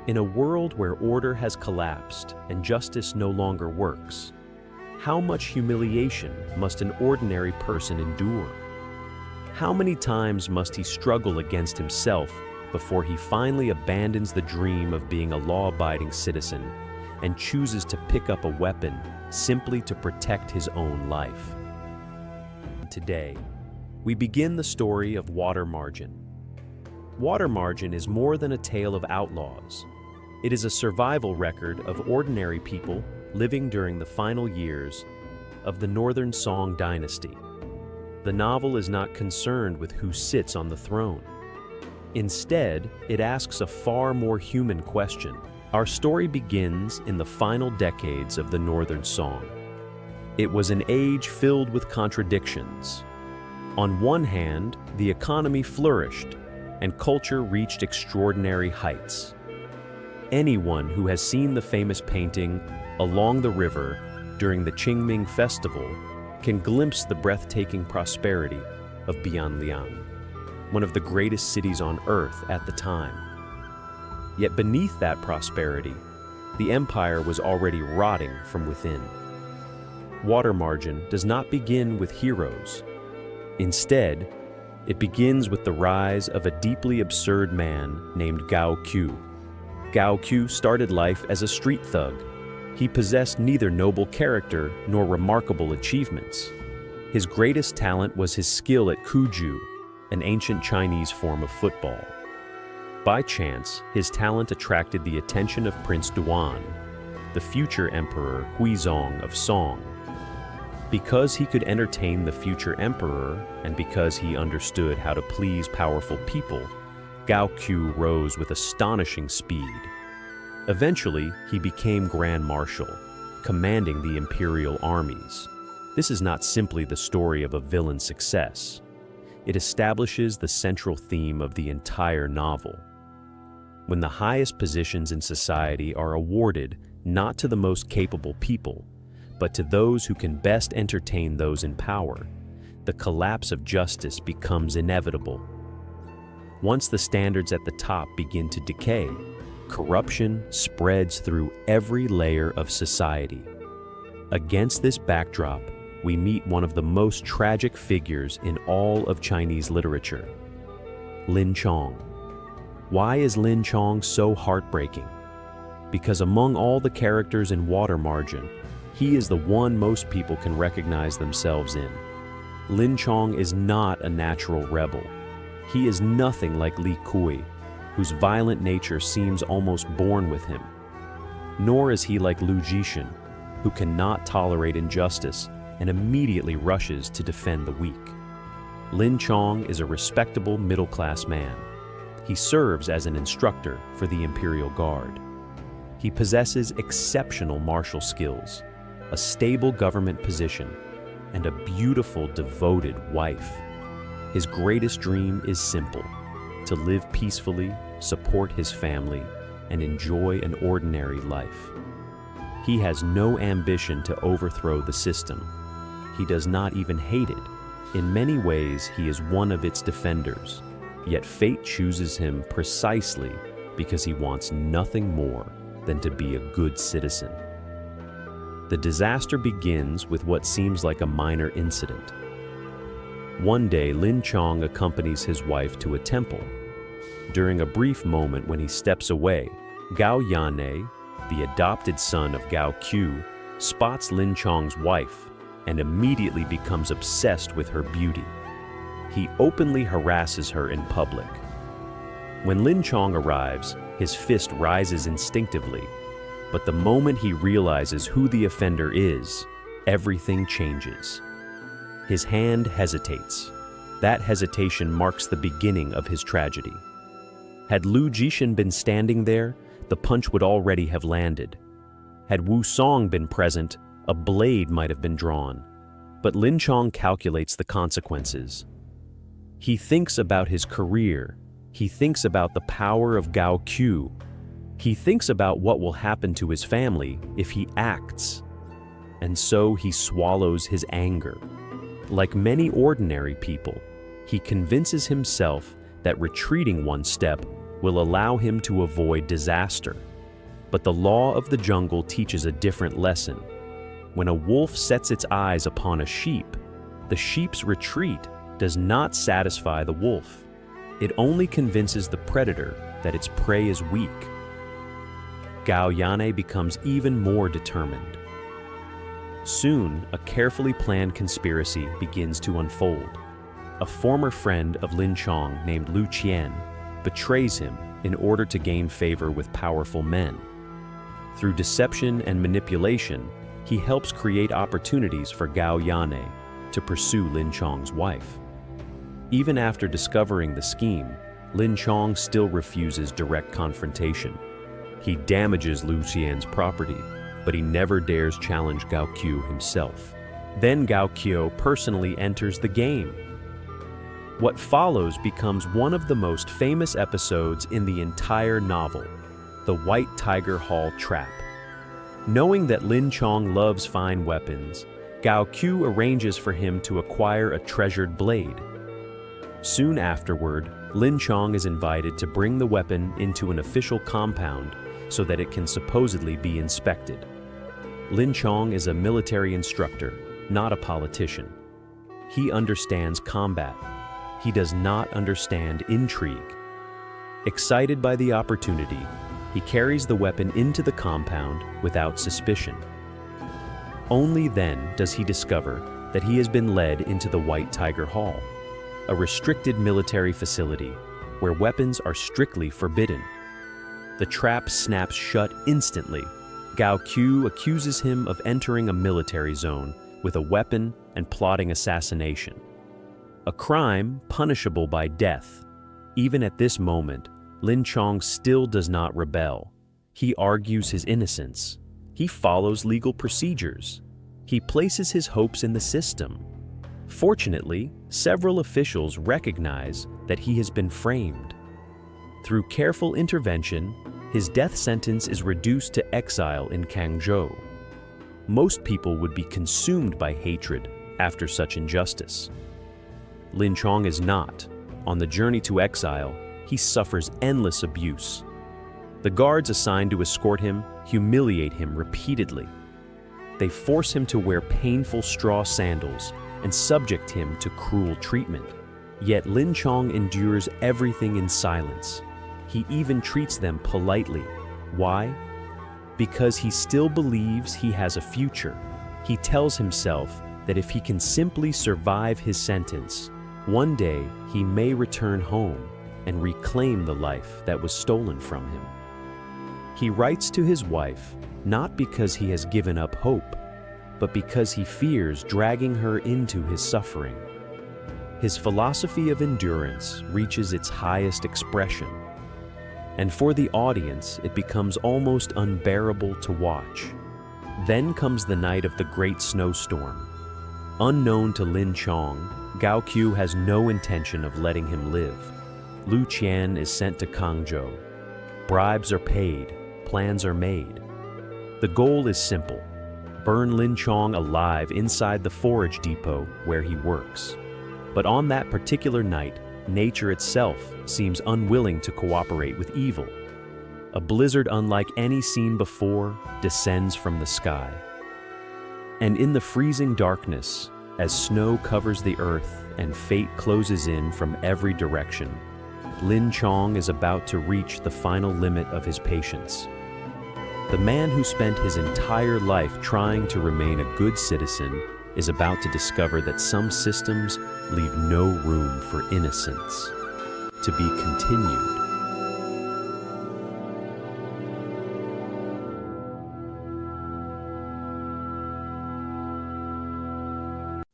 In a world where order has collapsed and justice no longer works, how much humiliation must an ordinary person endure? How many times must he struggle against himself before he finally abandons the dream of being a law-abiding citizen and chooses to pick up a weapon simply to protect his own life? Today, we begin the story of Water Margin. Water Margin is more than a tale of outlaws. It is a survival record of ordinary people living during the final years of the Northern Song dynasty. The novel is not concerned with who sits on the throne. Instead, it asks a far more human question. Our story begins in the final decades of the Northern Song. It was an age filled with contradictions. On one hand, the economy flourished and culture reached extraordinary heights. Anyone who has seen the famous painting Along the River during the Qingming Festival can glimpse the breathtaking prosperity of Bianliang, one of the greatest cities on earth at the time. Yet beneath that prosperity, the empire was already rotting from within. Water Margin does not begin with heroes. Instead, it begins with the rise of a deeply absurd man named Gao Q. Gao Q started life as a street thug. He possessed neither noble character nor remarkable achievements. His greatest talent was his skill at kuju, an ancient Chinese form of football. By chance, his talent attracted the attention of Prince Duan, the future Emperor Huizong of Song. Because he could entertain the future emperor and because he understood how to please powerful people, Gao Q rose with astonishing speed. Eventually, he became Grand Marshal, commanding the imperial armies. This is not simply the story of a villain's success. It establishes the central theme of the entire novel. When the highest positions in society are awarded not to the most capable people, but to those who can best entertain those in power, the collapse of justice becomes inevitable. Once the standards at the top begin to decay, corruption spreads through every layer of society. Against this backdrop, we meet one of the most tragic figures in all of Chinese literature, Lin Chong. Why is Lin Chong so heartbreaking? Because among all the characters in Water Margin, he is the one most people can recognize themselves in. Lin Chong is not a natural rebel. He is nothing like Li Kui, whose violent nature seems almost born with him. Nor is he like Lu Jishan, who cannot tolerate injustice and immediately rushes to defend the weak. Lin Chong is a respectable middle-class man. He serves as an instructor for the Imperial Guard. He possesses exceptional martial skills, a stable government position, and a beautiful, devoted wife. His greatest dream is simple: to live peacefully, support his family, and enjoy an ordinary life. He has no ambition to overthrow the system. He does not even hate it. In many ways, he is one of its defenders. Yet fate chooses him precisely because he wants nothing more than to be a good citizen. The disaster begins with what seems like a minor incident. One day, Lin Chong accompanies his wife to a temple. During a brief moment when he steps away, Gao Yanne, the adopted son of Gao Q, spots Lin Chong's wife and immediately becomes obsessed with her beauty. He openly harasses her in public. When Lin Chong arrives, his fist rises instinctively, but the moment he realizes who the offender is, everything changes. His hand hesitates. That hesitation marks the beginning of his tragedy. Had Lu Jishan been standing there, the punch would already have landed. Had Wu Song been present, a blade might have been drawn. But Lin Chong calculates the consequences. He thinks about his career. He thinks about the power of Gao Q. He thinks about what will happen to his family if he acts. And so he swallows his anger. Like many ordinary people, he convinces himself that retreating one step will allow him to avoid disaster. But the law of the jungle teaches a different lesson. When a wolf sets its eyes upon a sheep, the sheep's retreat does not satisfy the wolf. It only convinces the predator that its prey is weak. Gao Yane becomes even more determined. Soon, a carefully planned conspiracy begins to unfold. A former friend of Lin Chong named Lu Qian betrays him in order to gain favor with powerful men. Through deception and manipulation, he helps create opportunities for Gao Yane to pursue Lin Chong's wife. Even after discovering the scheme, Lin Chong still refuses direct confrontation. He damages Lu Qian's property, but he never dares challenge Gao Qiu himself. Then Gao Qiu personally enters the game. What follows becomes one of the most famous episodes in the entire novel, the White Tiger Hall Trap. Knowing that Lin Chong loves fine weapons, Gao Qiu arranges for him to acquire a treasured blade. Soon afterward, Lin Chong is invited to bring the weapon into an official compound so that it can supposedly be inspected. Lin Chong is a military instructor, not a politician. He understands combat. He does not understand intrigue. Excited by the opportunity, he carries the weapon into the compound without suspicion. Only then does he discover that he has been led into the White Tiger Hall, a restricted military facility where weapons are strictly forbidden. The trap snaps shut instantly. Gao Qiu accuses him of entering a military zone with a weapon and plotting assassination. A crime punishable by death. Even at this moment, Lin Chong still does not rebel. He argues his innocence. He follows legal procedures. He places his hopes in the system. Fortunately, several officials recognize that he has been framed. Through careful intervention, his death sentence is reduced to exile in Kangzhou. Most people would be consumed by hatred after such injustice. Lin Chong is not. On the journey to exile, he suffers endless abuse. The guards assigned to escort him humiliate him repeatedly. They force him to wear painful straw sandals and subject him to cruel treatment. Yet Lin Chong endures everything in silence. He even treats them politely. Why? Because he still believes he has a future. He tells himself that if he can simply survive his sentence, one day he may return home and reclaim the life that was stolen from him. He writes to his wife not because he has given up hope, but because he fears dragging her into his suffering. His philosophy of endurance reaches its highest expression, and for the audience it becomes almost unbearable to watch. Then comes the night of the great snowstorm. Unknown to Lin Chong, Gao Qiu has no intention of letting him live. Lu Qian is sent to Kangzhou. Bribes are paid, plans are made. The goal is simple: burn Lin Chong alive inside the forage depot where he works. But on that particular night, nature itself seems unwilling to cooperate with evil. A blizzard unlike any seen before descends from the sky. And in the freezing darkness, as snow covers the earth and fate closes in from every direction, Lin Chong is about to reach the final limit of his patience. The man who spent his entire life trying to remain a good citizen is about to discover that some systems leave no room for innocence. To be continued.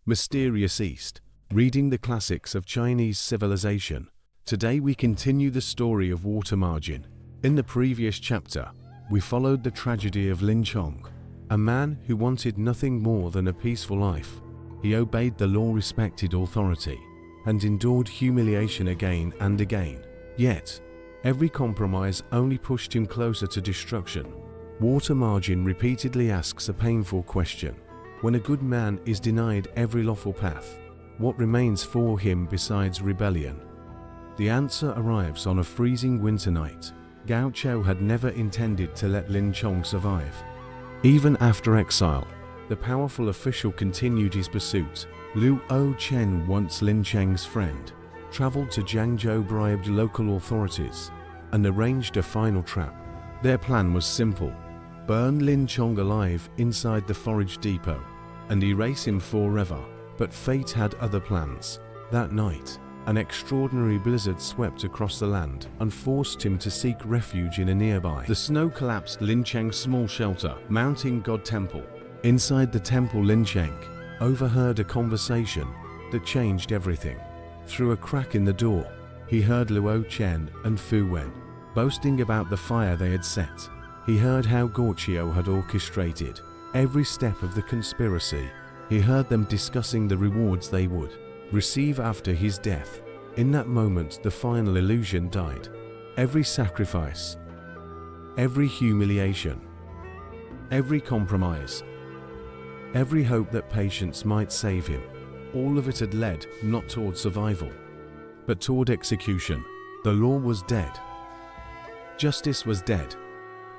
Mysterious East, reading the classics of Chinese civilization. Today we continue the story of Water Margin. In the previous chapter, we followed the tragedy of Lin Chong, a man who wanted nothing more than a peaceful life. He obeyed the law-respected authority and endured humiliation again and again. Yet, every compromise only pushed him closer to destruction. Water Margin repeatedly asks a painful question. When a good man is denied every lawful path, what remains for him besides rebellion? The answer arrives on a freezing winter night. Gao Chou had never intended to let Lin Chong survive. Even after exile, the powerful official continued his pursuit. Lu O Chen, once Lin Cheng's friend, traveled to Jiangzhou, bribed local authorities, and arranged a final trap. Their plan was simple: burn Lin Chong alive inside the forage depot and erase him forever. But fate had other plans. That night, an extraordinary blizzard swept across the land and forced him to seek refuge in a nearby. The snow collapsed Lin Cheng's small shelter, Mountain God Temple. Inside the temple, Lin Cheng overheard a conversation that changed everything. Through a crack in the door, he heard Luo Chen and Fu Wen boasting about the fire they had set. He heard how Gorchio had orchestrated every step of the conspiracy. He heard them discussing the rewards they would receive after his death. In that moment, the final illusion died. Every sacrifice, every humiliation, every compromise, every hope that patience might save him, all of it had led not toward survival, but toward execution. The law was dead. Justice was dead.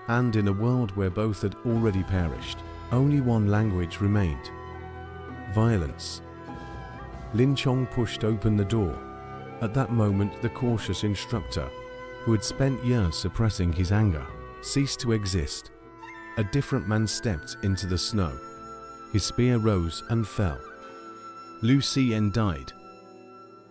And in a world where both had already perished, only one language remained: violence. Lin Chong pushed open the door. At that moment, the cautious instructor, who had spent years suppressing his anger, ceased to exist. A different man stepped into the snow. His spear rose and fell. Lu Xian died.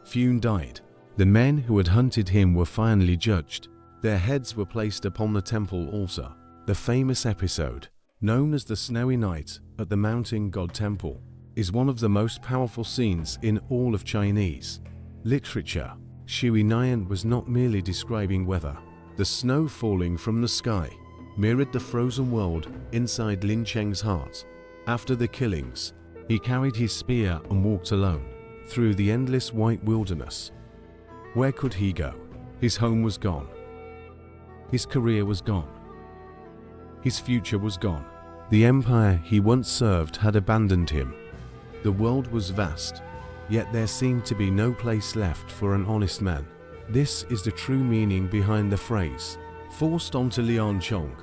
Fun died. The men who had hunted him were finally judged. Their heads were placed upon the temple altar. The famous episode, known as the Snowy Night at the Mountain God Temple, is one of the most powerful scenes in all of Chinese literature. Shui Nian was not merely describing weather. The snow falling from the sky mirrored the frozen world inside Lin Cheng's heart. After the killings, he carried his spear and walked alone through the endless white wilderness. Where could he go? His home was gone. His career was gone. His future was gone. The empire he once served had abandoned him. The world was vast, yet there seemed to be no place left for an honest man. This is the true meaning behind the phrase, forced onto Lian Chong.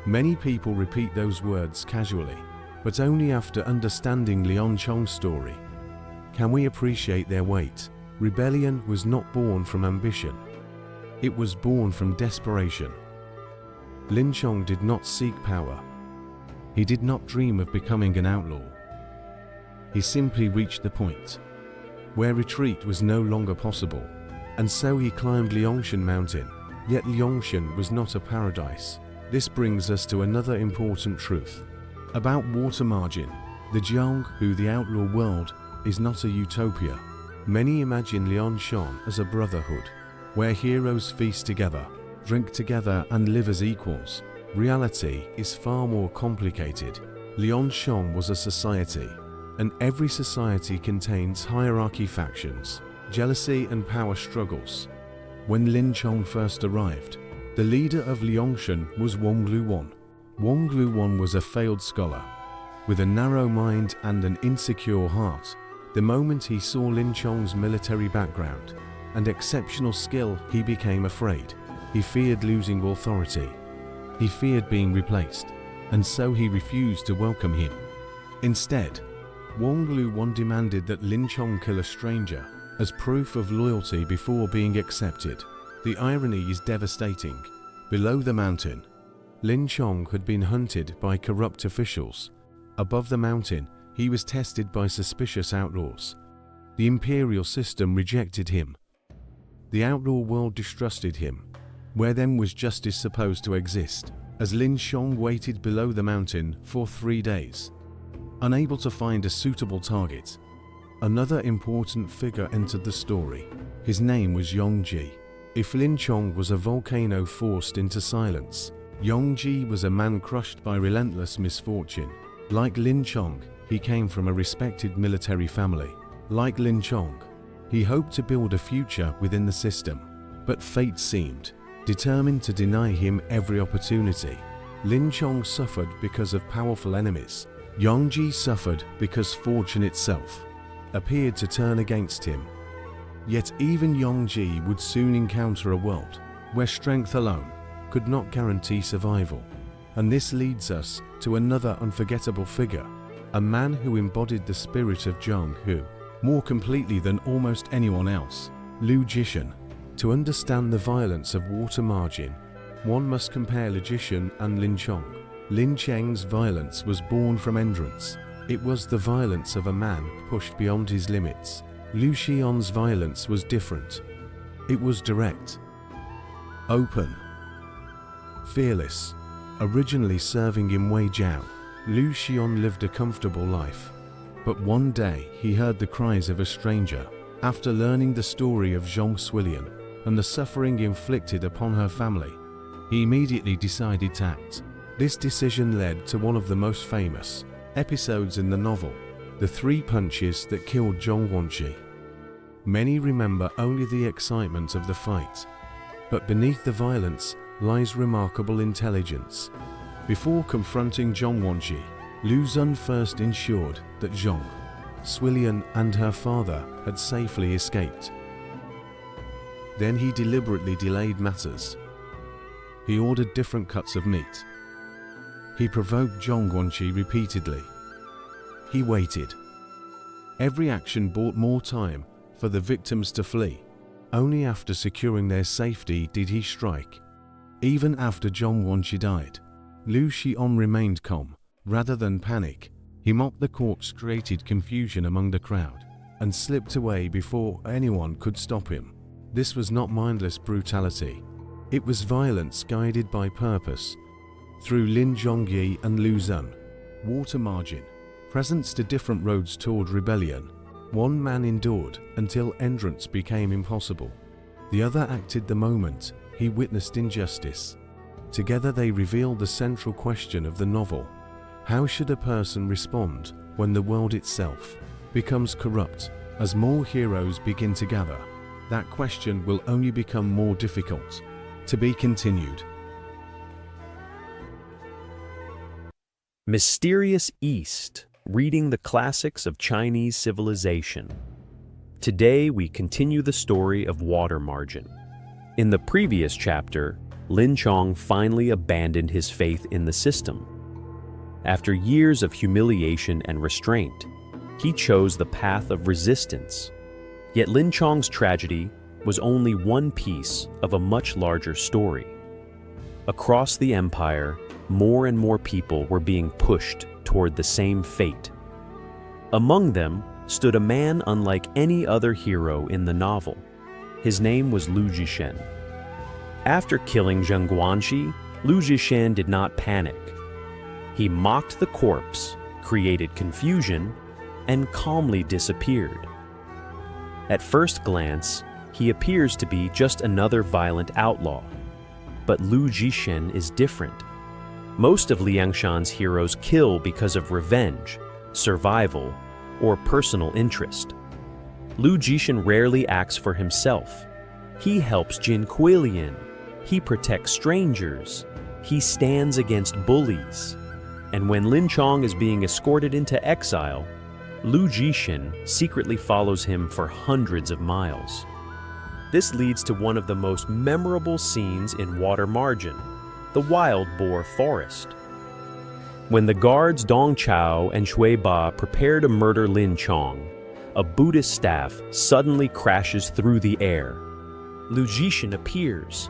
Many people repeat those words casually, but only after understanding Lian Chong's story can we appreciate their weight. Rebellion was not born from ambition. It was born from desperation. Lin Chong did not seek power. He did not dream of becoming an outlaw. He simply reached the point where retreat was no longer possible, and so he climbed Liangshan Mountain. Yet Liangshan was not a paradise. This brings us to another important truth about water margin. The Jianghu, the outlaw world, is not a utopia. Many imagine Liangshan as a brotherhood, where heroes feast together, drink together, and live as equals. Reality is far more complicated. Liangshan was a society, and every society contains hierarchy, factions, jealousy, and power struggles. When Lin Chong first arrived, the leader of Liangshan was Wang Luwan. Wang Luwan was a failed scholar, with a narrow mind and an insecure heart. The moment he saw Lin Chong's military background and exceptional skill, he became afraid. He feared losing authority. He feared being replaced, and so he refused to welcome him. Instead, Wang Luwan demanded that Lin Chong kill a stranger as proof of loyalty before being accepted. The irony is devastating. Below the mountain, Lin Chong had been hunted by corrupt officials. Above the mountain, he was tested by suspicious outlaws. The imperial system rejected him. The outlaw world distrusted him. Where then was justice supposed to exist? As Lin Chong waited below the mountain for 3 days, unable to find a suitable target, another important figure entered the story. His name was Yongji. If Lin Chong was a volcano forced into silence, Yongji was a man crushed by relentless misfortune. Like Lin Chong, he came from a respected military family. Like Lin Chong, he hoped to build a future within the system, but fate seemed determined to deny him every opportunity. Lin Chong suffered because of powerful enemies. Yongji suffered because fortune itself appeared to turn against him. Yet even Yongji would soon encounter a world where strength alone could not guarantee survival. And this leads us to another unforgettable figure, a man who embodied the spirit of Zheng Hu more completely than almost anyone else, Lu Jishan. To understand the violence of water margin, one must compare Lu Jishan and Lin Chong. Lin Cheng's violence was born from endurance. It was the violence of a man pushed beyond his limits. Lu Xian's violence was different. It was direct, open, fearless. Originally serving in Weijiao, Lu Xian lived a comfortable life. But one day he heard the cries of a stranger. After learning the story of Zhong Suilian and the suffering inflicted upon her family, he immediately decided to act. This decision led to one of the most famous episodes in the novel, the 3 punches that killed Zhong Guanxi. Many remember only the excitement of the fight, but beneath the violence lies remarkable intelligence. Before confronting Zhong Guanxi, Lu Xun first ensured that Zhong Suilian and her father had safely escaped. Then he deliberately delayed matters. He ordered different cuts of meat. He provoked Zhong Guanxi repeatedly. He waited. Every action bought more time for the victims to flee. Only after securing their safety did he strike. Even after Zhong Guanxi died, Lu Xian remained calm. Rather than panic, he mocked the corpse, created confusion among the crowd, and slipped away before anyone could stop him. This was not mindless brutality. It was violence guided by purpose. Through Lin Zhongyi and Lu Xun, water margin, presents to different roads toward rebellion. One man endured until endurance became impossible. The other acted the moment he witnessed injustice. Together they reveal the central question of the novel. How should a person respond when the world itself becomes corrupt? As more heroes begin to gather, that question will only become more difficult. To be continued. Mysterious East, reading the classics of Chinese civilization. Today we continue the story of water margin. In the previous chapter, Lin Chong finally abandoned his faith in the system. After years of humiliation and restraint, he chose the path of resistance. Yet Lin Chong's tragedy was only one piece of a much larger story. Across the empire, more and more people were being pushed toward the same fate. Among them stood a man unlike any other hero in the novel. His name was Lu Jishan. After killing Zheng Guanxi, Lu Jishan did not panic. He mocked the corpse, created confusion, and calmly disappeared. At first glance, he appears to be just another violent outlaw. But Lu Jishan is different. Most of Liangshan's heroes kill because of revenge, survival, or personal interest. Lu Jishan rarely acts for himself. He helps Jin Quilian. He protects strangers. He stands against bullies. And when Lin Chong is being escorted into exile, Lu Jishan secretly follows him for hundreds of miles. This leads to one of the most memorable scenes in Water Margin, the Wild Boar Forest. When the guards Dong Chao and Shui Ba prepare to murder Lin Chong, a Buddhist staff suddenly crashes through the air. Lu Jishan appears.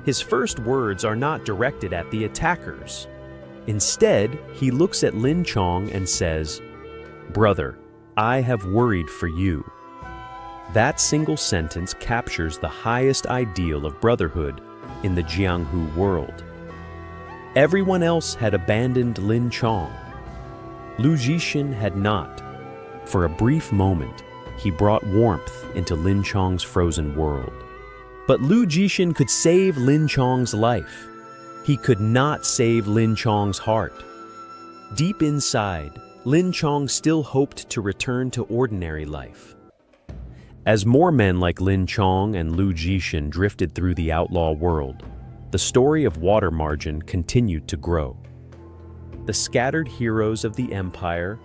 His first words are not directed at the attackers. Instead, he looks at Lin Chong and says, "Brother, I have worried for you." That single sentence captures the highest ideal of brotherhood in the Jianghu world. Everyone else had abandoned Lin Chong. Lu Jishan had not. For a brief moment, he brought warmth into Lin Chong's frozen world. But Lu Jishan could save Lin Chong's life. He could not save Lin Chong's heart. Deep inside, Lin Chong still hoped to return to ordinary life. As more men like Lin Chong and Lu Jishan drifted through the outlaw world, the story of Water Margin continued to grow. The scattered heroes of the empire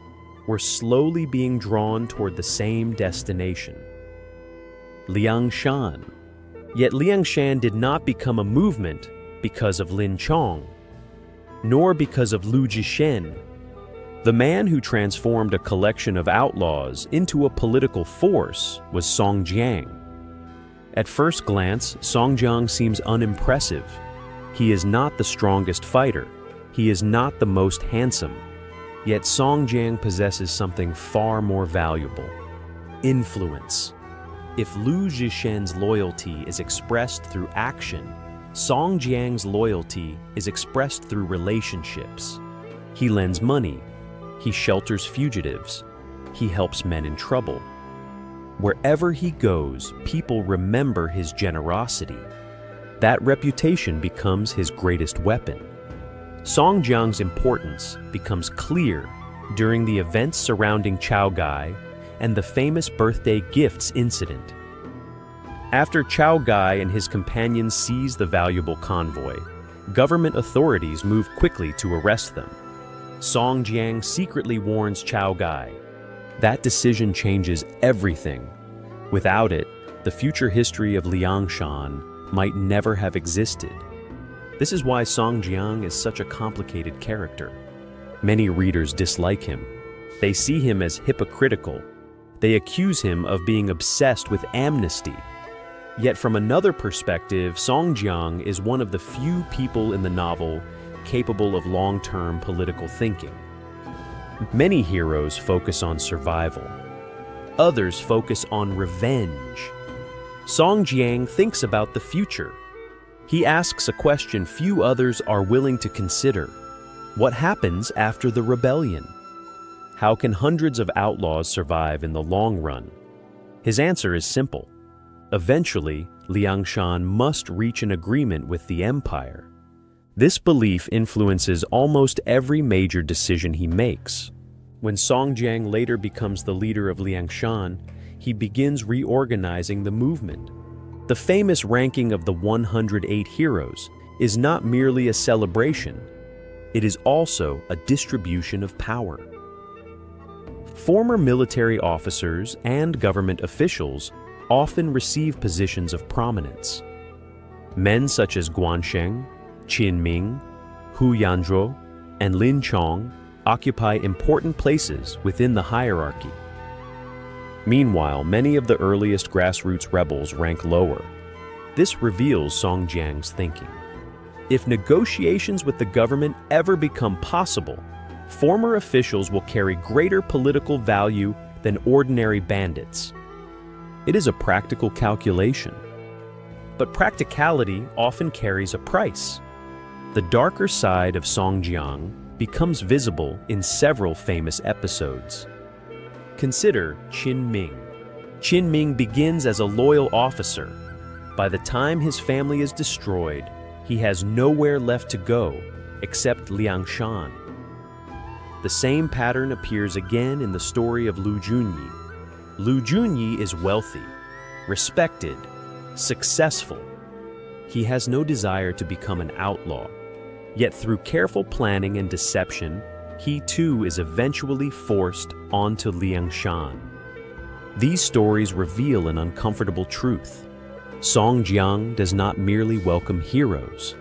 were slowly being drawn toward the same destination. Liangshan. Yet Liangshan did not become a movement because of Lin Chong, nor because of Lu Jishen. The man who transformed a collection of outlaws into a political force was Song Jiang. At first glance, Song Jiang seems unimpressive. He is not the strongest fighter. He is not the most handsome. Yet Song Jiang possesses something far more valuable: influence. If Lu Jishen's loyalty is expressed through action, Song Jiang's loyalty is expressed through relationships. He lends money. He shelters fugitives. He helps men in trouble. Wherever he goes, people remember his generosity. That reputation becomes his greatest weapon. Song Jiang's importance becomes clear during the events surrounding Chao Gai and the famous birthday gifts incident. After Chao Gai and his companions seize the valuable convoy, government authorities move quickly to arrest them. Song Jiang secretly warns Chao Gai. That decision changes everything. Without it, the future history of Liangshan might never have existed. This is why Song Jiang is such a complicated character. Many readers dislike him. They see him as hypocritical. They accuse him of being obsessed with amnesty. Yet from another perspective, Song Jiang is one of the few people in the novel capable of long-term political thinking. Many heroes focus on survival. Others focus on revenge. Song Jiang thinks about the future. He asks a question few others are willing to consider. What happens after the rebellion? How can hundreds of outlaws survive in the long run? His answer is simple. Eventually, Liangshan must reach an agreement with the empire. This belief influences almost every major decision he makes. When Song Jiang later becomes the leader of Liangshan, he begins reorganizing the movement. The famous ranking of the 108 heroes is not merely a celebration. It is also a distribution of power. Former military officers and government officials often receive positions of prominence. Men such as Guansheng, Qin Ming, Hu Yanzhuo, and Lin Chong occupy important places within the hierarchy. Meanwhile, many of the earliest grassroots rebels rank lower. This reveals Song Jiang's thinking. If negotiations with the government ever become possible, former officials will carry greater political value than ordinary bandits. It is a practical calculation. But practicality often carries a price. The darker side of Song Jiang becomes visible in several famous episodes. Consider Qin Ming. Qin Ming begins as a loyal officer. By the time his family is destroyed, he has nowhere left to go except Liangshan. The same pattern appears again in the story of Lu Junyi. Lu Junyi is wealthy, respected, successful. He has no desire to become an outlaw. Yet through careful planning and deception, he too is eventually forced onto Liangshan. These stories reveal an uncomfortable truth. Song Jiang does not merely welcome heroes.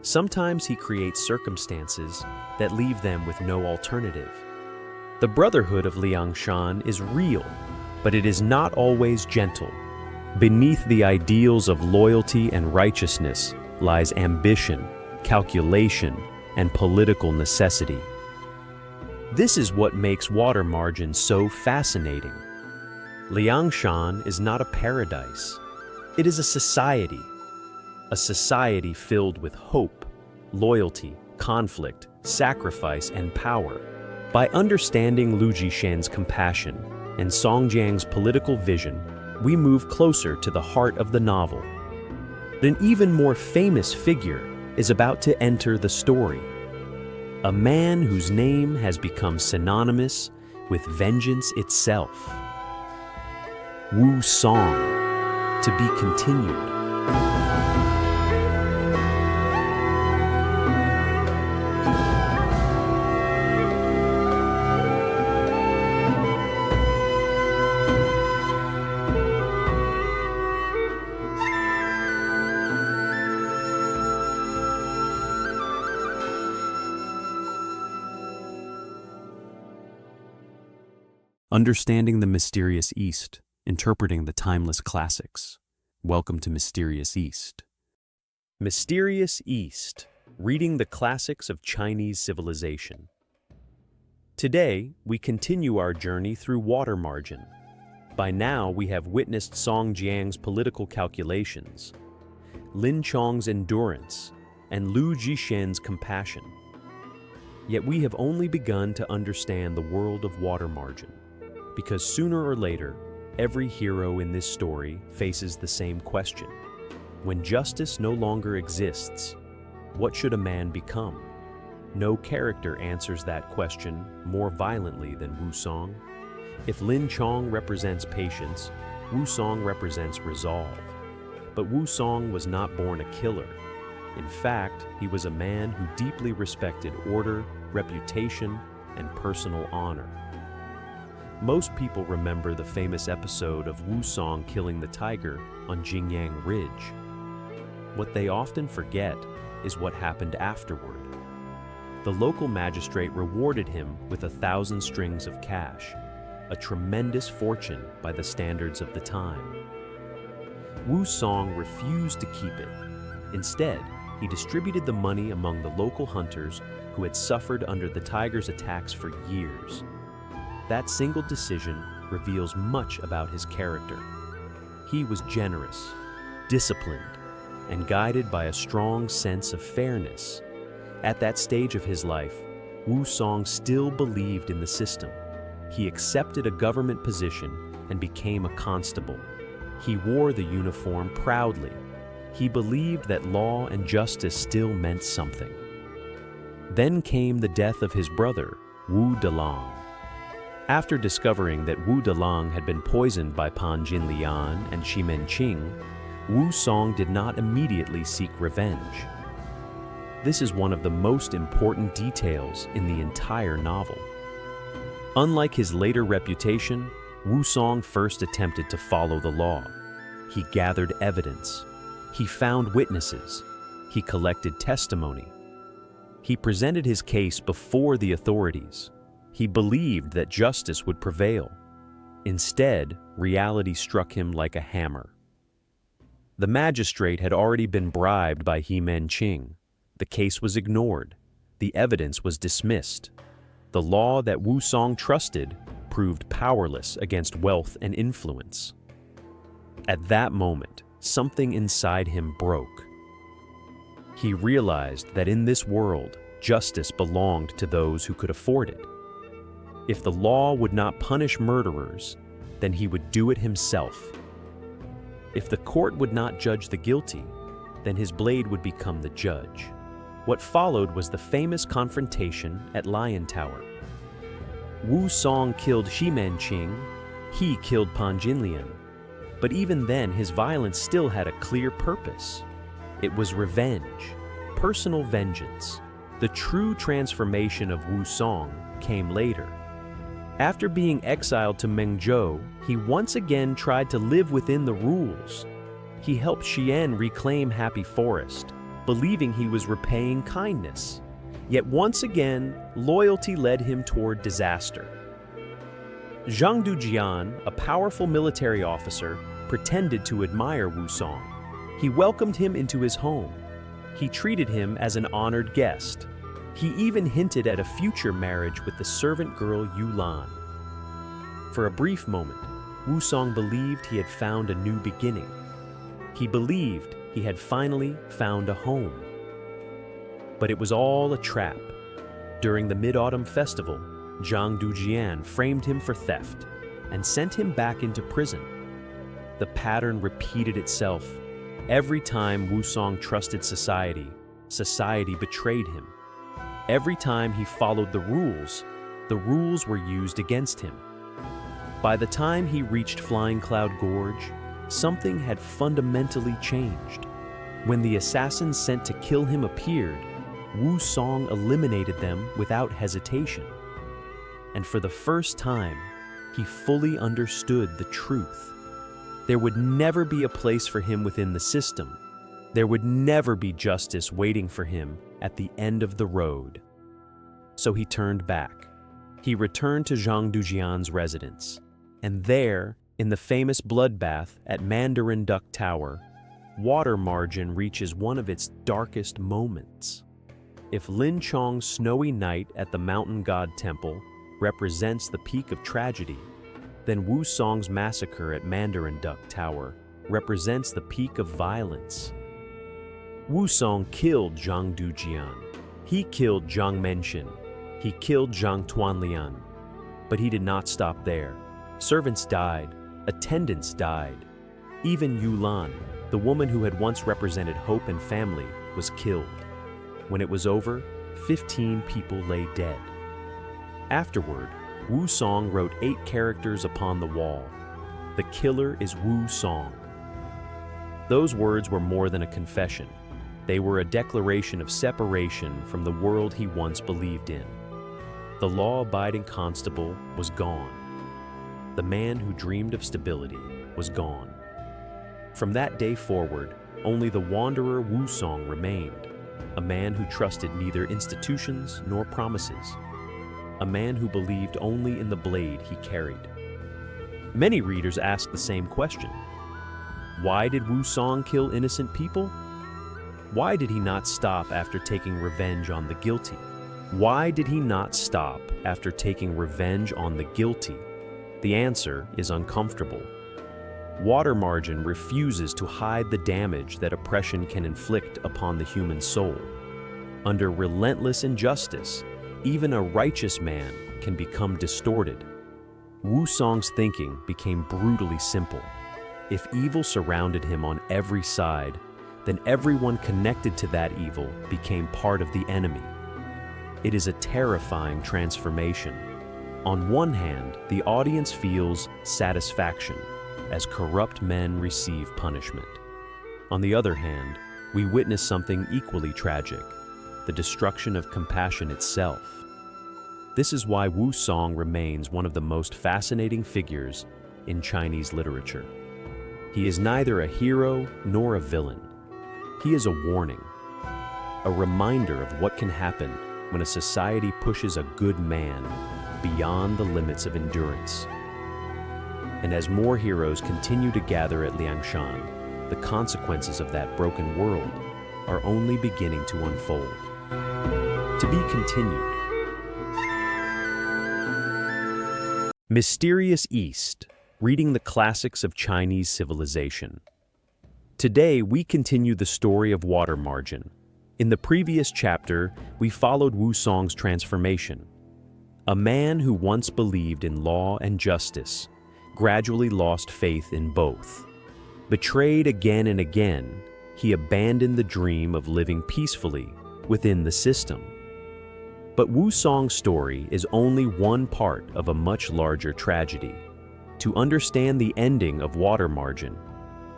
Sometimes he creates circumstances that leave them with no alternative. The Brotherhood of Liangshan is real, but it is not always gentle. Beneath the ideals of loyalty and righteousness lies ambition, calculation, and political necessity. This is what makes Water Margin so fascinating. Liangshan is not a paradise. It is a society filled with hope, loyalty, conflict, sacrifice, and power. By understanding Lu Jishen's compassion and Song Jiang's political vision, we move closer to the heart of the novel. An even more famous figure is about to enter the story. A man whose name has become synonymous with vengeance itself. Wu Song. To be continued. Understanding the mysterious East, interpreting the timeless classics. Welcome to Mysterious East. Mysterious East, reading the classics of Chinese civilization. Today, we continue our journey through water margin. By now, we have witnessed Song Jiang's political calculations, Lin Chong's endurance, and Lu Jishen's compassion. Yet we have only begun to understand the world of water margin, because sooner or later, every hero in this story faces the same question. When justice no longer exists, what should a man become? No character answers that question more violently than Wu Song. If Lin Chong represents patience, Wu Song represents resolve. But Wu Song was not born a killer. In fact, he was a man who deeply respected order, reputation, and personal honor. Most people remember the famous episode of Wu Song killing the tiger on Jingyang Ridge. What they often forget is what happened afterward. The local magistrate rewarded him with 1,000 strings of cash, a tremendous fortune by the standards of the time. Wu Song refused to keep it. Instead, he distributed the money among the local hunters who had suffered under the tiger's attacks for years. That single decision reveals much about his character. He was generous, disciplined, and guided by a strong sense of fairness. At that stage of his life, Wu Song still believed in the system. He accepted a government position and became a constable. He wore the uniform proudly. He believed that law and justice still meant something. Then came the death of his brother, Wu Delang. After discovering that Wu Delang had been poisoned by Pan Jinlian and Shi Menqing, Wu Song did not immediately seek revenge. This is one of the most important details in the entire novel. Unlike his later reputation, Wu Song first attempted to follow the law. He gathered evidence. He found witnesses. He collected testimony. He presented his case before the authorities. He believed that justice would prevail. Instead, reality struck him like a hammer. The magistrate had already been bribed by He Menqing. The case was ignored. The evidence was dismissed. The law that Wu Song trusted proved powerless against wealth and influence. At that moment, something inside him broke. He realized that in this world, justice belonged to those who could afford it. If the law would not punish murderers, then he would do it himself. If the court would not judge the guilty, then his blade would become the judge. What followed was the famous confrontation at Lion Tower. Wu Song killed Shi Menqing, he killed Pan Jinlian. But even then, his violence still had a clear purpose. It was revenge, personal vengeance. The true transformation of Wu Song came later. After being exiled to Mengzhou, he once again tried to live within the rules. He helped Xian reclaim Happy Forest, believing he was repaying kindness. Yet once again, loyalty led him toward disaster. Zhang Dujian, a powerful military officer, pretended to admire Wu Song. He welcomed him into his home. He treated him as an honored guest. He even hinted at a future marriage with the servant girl Yu Lan. For a brief moment, Wu Song believed he had found a new beginning. He believed he had finally found a home. But it was all a trap. During the Mid-Autumn Festival, Zhang Dujian framed him for theft and sent him back into prison. The pattern repeated itself. Every time Wu Song trusted society, society betrayed him. Every time he followed the rules were used against him. By the time he reached Flying Cloud Gorge, something had fundamentally changed. When the assassins sent to kill him appeared, Wu Song eliminated them without hesitation. And for the first time, he fully understood the truth. There would never be a place for him within the system. There would never be justice waiting for him at the end of the road. So he turned back. He returned to Zhang Dujian's residence, and there, in the famous bloodbath at Mandarin Duck Tower, water margin reaches one of its darkest moments. If Lin Chong's snowy night at the Mountain God Temple represents the peak of tragedy, then Wu Song's massacre at Mandarin Duck Tower represents the peak of violence. Wu Song killed Zhang Dujian. He killed Zhang Menxin. He killed Zhang Tuanlian. But he did not stop there. Servants died. Attendants died. Even Yulan, the woman who had once represented hope and family, was killed. When it was over, 15 people lay dead. Afterward, Wu Song wrote 8 characters upon the wall. The killer is Wu Song. Those words were more than a confession. They were a declaration of separation from the world he once believed in. The law-abiding constable was gone. The man who dreamed of stability was gone. From that day forward, only the wanderer Wu Song remained, a man who trusted neither institutions nor promises, a man who believed only in the blade he carried. Many readers ask the same question. Why did Wu Song kill innocent people? Why did he not stop after taking revenge on the guilty? Why did he not stop after taking revenge on the guilty? The answer is uncomfortable. Water margin refuses to hide the damage that oppression can inflict upon the human soul. Under relentless injustice, even a righteous man can become distorted. Wu Song's thinking became brutally simple. If evil surrounded him on every side, then everyone connected to that evil became part of the enemy. It is a terrifying transformation. On one hand, the audience feels satisfaction as corrupt men receive punishment. On the other hand, we witness something equally tragic, the destruction of compassion itself. This is why Wu Song remains one of the most fascinating figures in Chinese literature. He is neither a hero nor a villain. He is a warning, a reminder of what can happen when a society pushes a good man beyond the limits of endurance. And as more heroes continue to gather at Liangshan, the consequences of that broken world are only beginning to unfold. To be continued. Mysterious East, reading the classics of Chinese civilization. Today, we continue the story of water margin. In the previous chapter, we followed Wu Song's transformation. A man who once believed in law and justice gradually lost faith in both. Betrayed again and again, he abandoned the dream of living peacefully within the system. But Wu Song's story is only one part of a much larger tragedy. To understand the ending of water margin,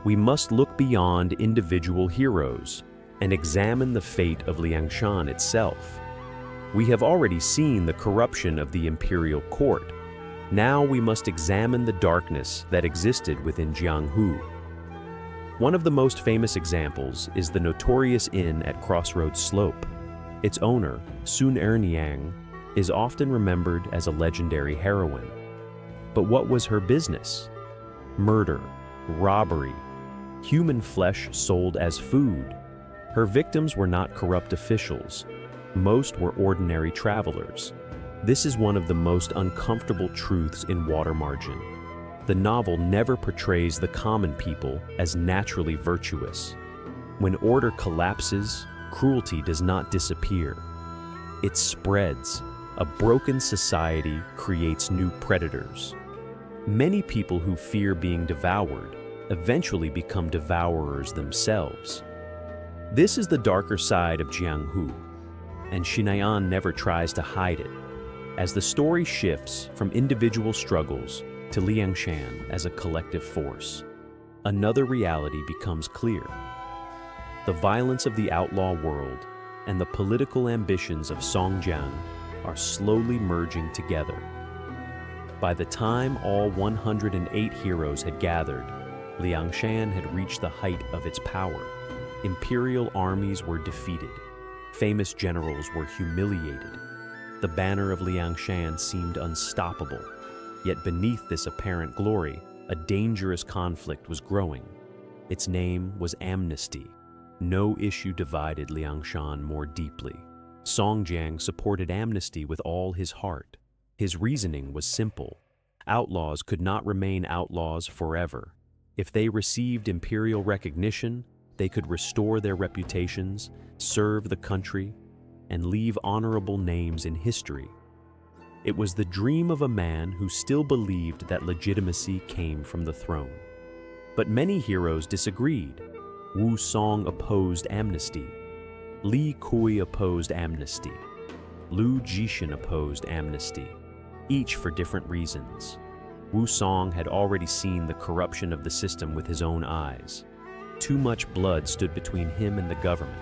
we must look beyond individual heroes and examine the fate of Liangshan itself. We have already seen the corruption of the imperial court. Now we must examine the darkness that existed within Jianghu. One of the most famous examples is the notorious inn at Crossroads Slope. Its owner, Sun Erniang, is often remembered as a legendary heroine. But what was her business? Murder, robbery, human flesh sold as food. Her victims were not corrupt officials. Most were ordinary travelers. This is one of the most uncomfortable truths in Water Margin. The novel never portrays the common people as naturally virtuous. When order collapses, cruelty does not disappear. It spreads. A broken society creates new predators. Many people who fear being devoured eventually become devourers themselves. This is the darker side of Jianghu, and Xinayan never tries to hide it. As the story shifts from individual struggles to Liangshan as a collective force, another reality becomes clear. The violence of the outlaw world and the political ambitions of Songjiang are slowly merging together. By the time all 108 heroes had gathered, Liangshan had reached the height of its power. Imperial armies were defeated. Famous generals were humiliated. The banner of Liangshan seemed unstoppable, yet beneath this apparent glory, a dangerous conflict was growing. Its name was amnesty. No issue divided Liangshan more deeply. Songjiang supported amnesty with all his heart. His reasoning was simple. Outlaws could not remain outlaws forever. If they received imperial recognition, they could restore their reputations, serve the country, and leave honorable names in history. It was the dream of a man who still believed that legitimacy came from the throne. But many heroes disagreed. Wu Song opposed amnesty. Li Kui opposed amnesty. Lu Jishin opposed amnesty, each for different reasons. Wu Song had already seen the corruption of the system with his own eyes. Too much blood stood between him and the government.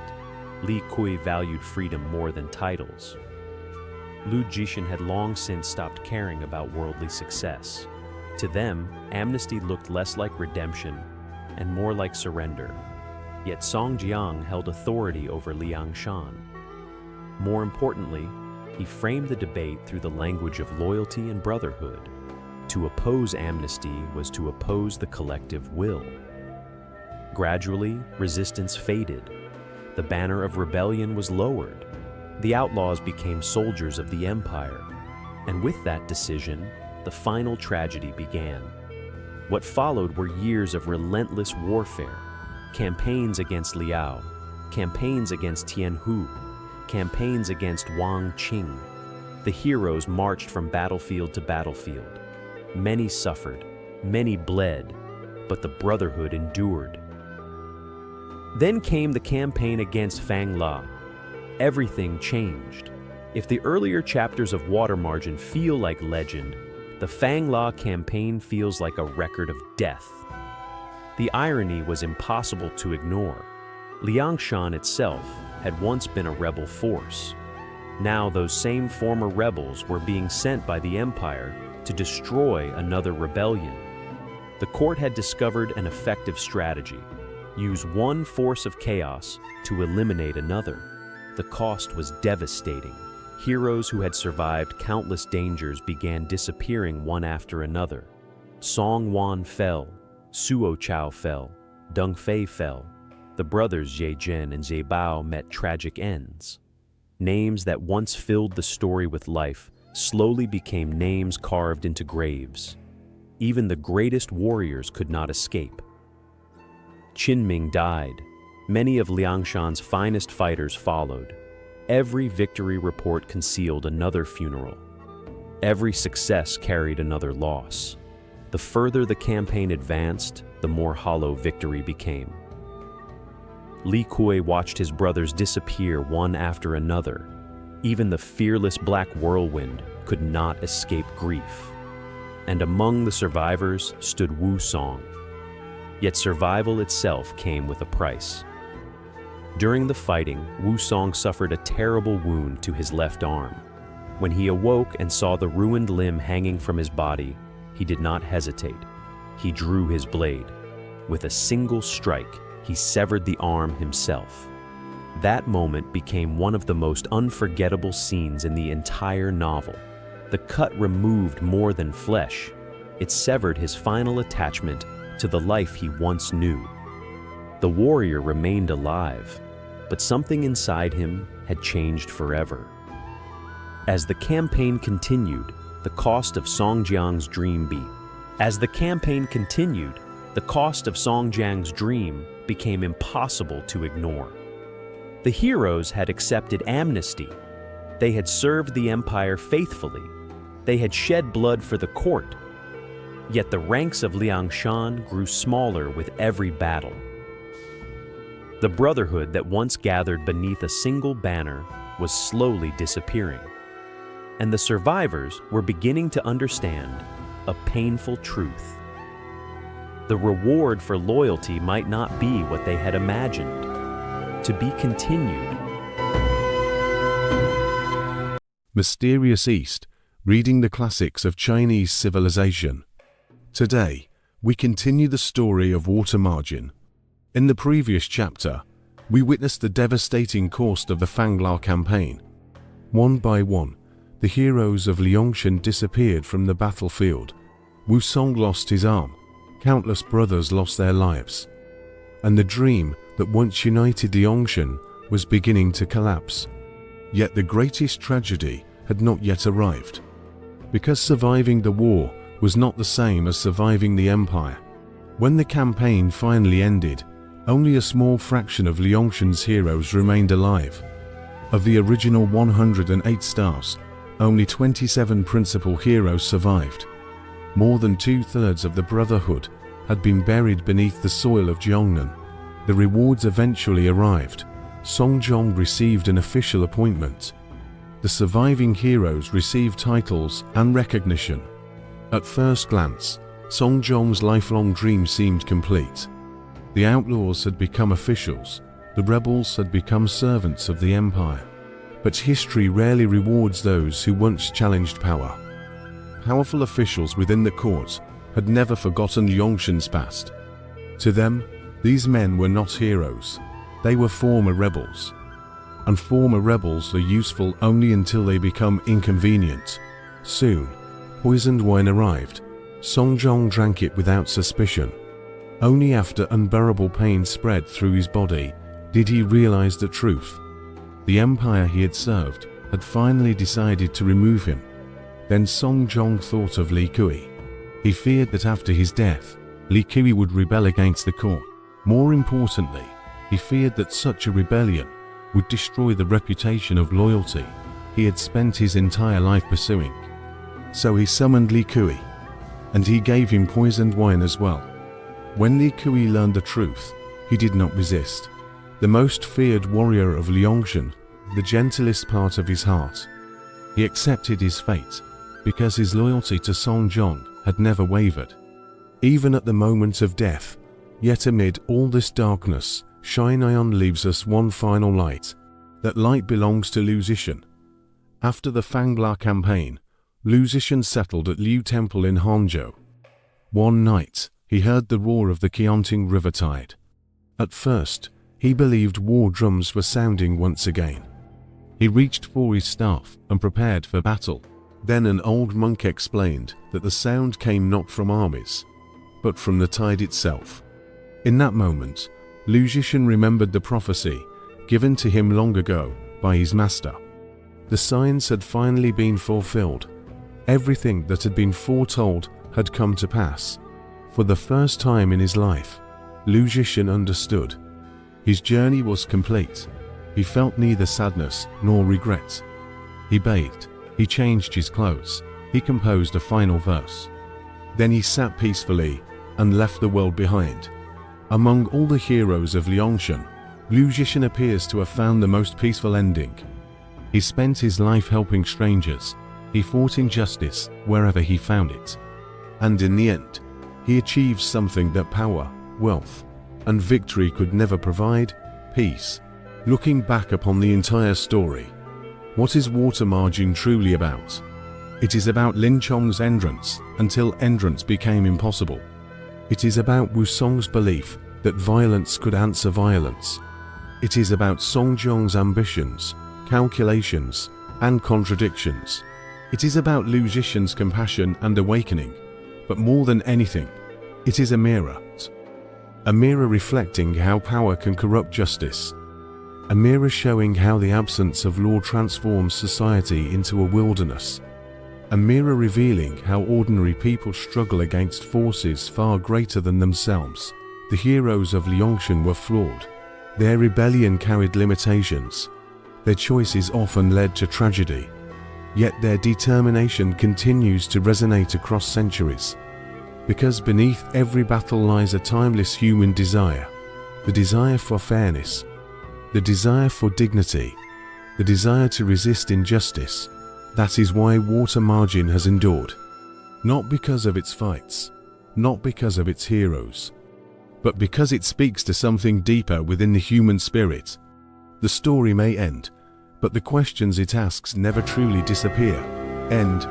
Li Kui valued freedom more than titles. Lu Jishin had long since stopped caring about worldly success. To them, amnesty looked less like redemption and more like surrender. Yet Songjiang held authority over Liangshan. More importantly, he framed the debate through the language of loyalty and brotherhood. To oppose amnesty was to oppose the collective will. Gradually, resistance faded. The banner of rebellion was lowered. The outlaws became soldiers of the empire. And with that decision, the final tragedy began. What followed were years of relentless warfare. Campaigns against Liao, campaigns against Tianhu, campaigns against Wang Qing. The heroes marched from battlefield to battlefield. Many suffered, many bled, but the Brotherhood endured. Then came the campaign against Fang La. Everything changed. If the earlier chapters of Water Margin feel like legend, the Fang La campaign feels like a record of death. The irony was impossible to ignore. Liangshan itself had once been a rebel force. Now those same former rebels were being sent by the Empire to destroy another rebellion. The court had discovered an effective strategy: use one force of chaos to eliminate another. The cost was devastating. Heroes who had survived countless dangers began disappearing one after another. Song Wan fell, Suo Chao fell, Deng Fei fell. The brothers Jie Jin and Jie Bao met tragic ends. Names that once filled the story with life slowly became names carved into graves. Even the greatest warriors could not escape. Qinming died. Many of Liangshan's finest fighters followed. Every victory report concealed another funeral. Every success carried another loss. The further the campaign advanced, the more hollow victory became. Li Kui watched his brothers disappear one after another. Even the fearless Black Whirlwind could not escape grief. And among the survivors stood Wu Song. Yet survival itself came with a price. During the fighting, Wu Song suffered a terrible wound to his left arm. When he awoke and saw the ruined limb hanging from his body, he did not hesitate. He drew his blade. With a single strike, he severed the arm himself. That moment became one of the most unforgettable scenes in the entire novel. The cut removed more than flesh. It severed his final attachment to the life he once knew. The warrior remained alive, but something inside him had changed forever. As the campaign continued, the cost of Songjiang's dream beat. As the campaign continued, the cost of Songjiang's dream became impossible to ignore. The heroes had accepted amnesty. They had served the empire faithfully. They had shed blood for the court. Yet the ranks of Liangshan grew smaller with every battle. The brotherhood that once gathered beneath a single banner was slowly disappearing. And the survivors were beginning to understand a painful truth. The reward for loyalty might not be what they had imagined. To be continued. Mysterious East, reading the classics of Chinese civilization. Today, we continue the story of Water Margin. In the previous chapter, we witnessed the devastating course of the Fangla campaign. One by one, the heroes of Liangshan disappeared from the battlefield. Wusong lost his arm, countless brothers lost their lives, and the dream that once united Liangshan was beginning to collapse. Yet the greatest tragedy had not yet arrived, because surviving the war was not the same as surviving the empire. When the campaign finally ended, only a small fraction of Liangshan's heroes remained alive. Of the original 108 stars, only 27 principal heroes survived. More than 2/3 of the Brotherhood had been buried beneath the soil of Jiangnan. The rewards eventually arrived. Song Jiang received an official appointment. The surviving heroes received titles and recognition. At first glance, Song Jiang's lifelong dream seemed complete. The outlaws had become officials, the rebels had become servants of the empire. But history rarely rewards those who once challenged power. Powerful officials within the court had never forgotten Liangshan's past. To them, these men were not heroes, they were former rebels. And former rebels are useful only until they become inconvenient. Soon, poisoned wine arrived. Song Jiang drank it without suspicion. Only after unbearable pain spread through his body did he realize the truth. The empire he had served had finally decided to remove him. Then Song Jiang thought of Li Kui. He feared that after his death, Li Kui would rebel against the court. More importantly, he feared that such a rebellion would destroy the reputation of loyalty he had spent his entire life pursuing. So he summoned Li Kui, and he gave him poisoned wine as well. When Li Kui learned the truth, he did not resist. The most feared warrior of Liangshan, the gentlest part of his heart. He accepted his fate, because his loyalty to Song Jiang had never wavered. Even at the moment of death, yet amid all this darkness, Shinion leaves us one final light. That light belongs to Lu Zishan. After the Fangbla campaign, Lu Zishan settled at Liu Temple in Hangzhou. One night, he heard the roar of the Qianting River tide. At first, he believed war drums were sounding once again. He reached for his staff and prepared for battle. Then an old monk explained that the sound came not from armies, but from the tide itself. In that moment, Lu Zishan remembered the prophecy given to him long ago by his master. The signs had finally been fulfilled. Everything that had been foretold had come to pass. For the first time in his life, Lu Zishan understood. His journey was complete. He felt neither sadness nor regret. He bathed, he changed his clothes, he composed a final verse. Then he sat peacefully and left the world behind. Among all the heroes of Liangshan, Lu Zishan appears to have found the most peaceful ending. He spent his life helping strangers. He fought injustice wherever he found it. And in the end, he achieved something that power, wealth, and victory could never provide: peace. Looking back upon the entire story, what is water margin truly about? It is about Lin Chong's entrance until entrance became impossible. It is about Wusong's belief that violence could answer violence. It is about Song Jiang's ambitions, calculations, and contradictions. It is about Lu Zishan's compassion and awakening. But more than anything, it is a mirror. A mirror reflecting how power can corrupt justice. A mirror showing how the absence of law transforms society into a wilderness. A mirror revealing how ordinary people struggle against forces far greater than themselves. The heroes of Liangshan were flawed. Their rebellion carried limitations. Their choices often led to tragedy. Yet their determination continues to resonate across centuries. Because beneath every battle lies a timeless human desire. The desire for fairness. The desire for dignity. The desire to resist injustice. That is why Water Margin has endured. Not because of its fights, not because of its heroes, but because it speaks to something deeper within the human spirit. The story may end, but the questions it asks never truly disappear. End.